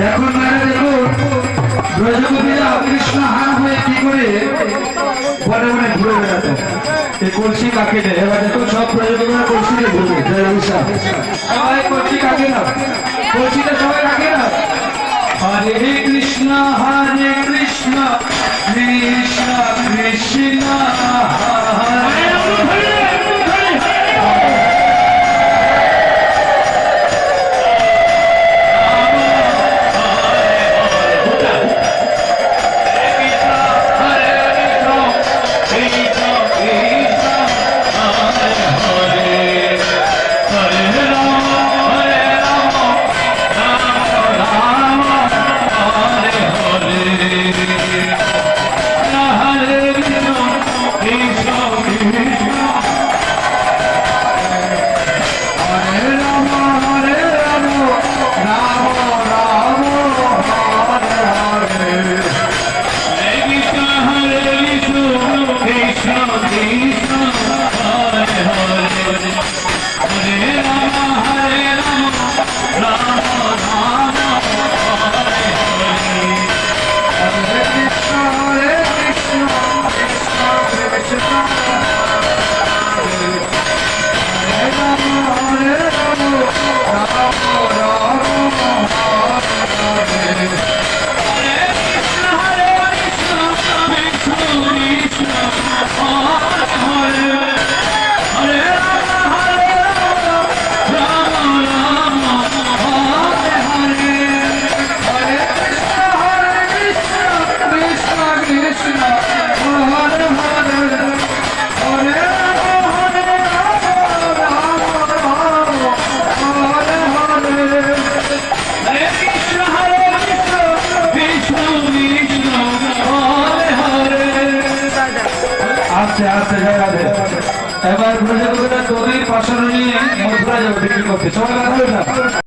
এখন দেখুন ব্রজগোপীরা কৃষ্ণ হার হয়ে কি করে বনে বনে ঘুরে বেড়াতো এই কলসি কাকে দেয়। এবার দেখুন সব ব্রজগোপীরা কলসি দিয়ে ঘুরবে। সবাই কলসি কাকে না, কলসিটা সবাই কাকে না। হরে কৃষ্ণ কৃষ্ণ কৃষ্ণ হরে এবার ব্রজগোপীরা দড়ির পাশানো নিয়ে মথুরা যাবে বিক্রি করতে। সবাই